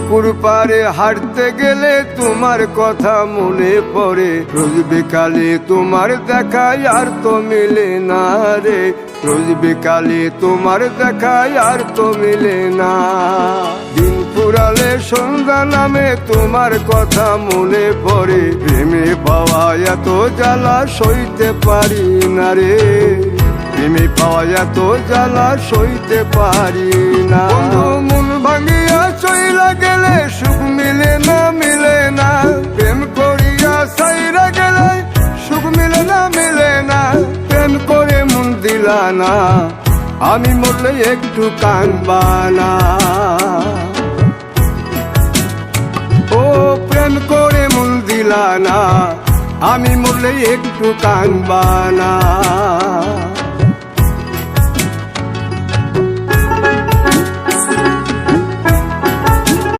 পুকুর পাড়ে হাঁটতে গেলে তোমার কথা মনে পড়ে, রোজ বিকালে তোমার দেখায় আর তো মিলে না রে, রোজ বিকালে তোমার দেখায় আর তো মিলে না। দিন ফুরালে সন্ধ্যা নামে তোমার কথা মনে পড়ে, প্রেমে পাওয়া এত জ্বালা সইতে পারি না রে, প্রেমে পাওয়া এত জ্বালা সইতে পারি না। মন ভাঙিয়া চইলা গেলে সুখ মিলে না, মিলে না, প্রেম করিয়া সাইরা গেলে সুখ মিলে না, মিলে না, প্রেম করে মন দিলা না, আমি মরলে একটু কাঁদবা না। ও প্রেম করে মন দিলা না, আমি মরলে একটু কাঁদবা না।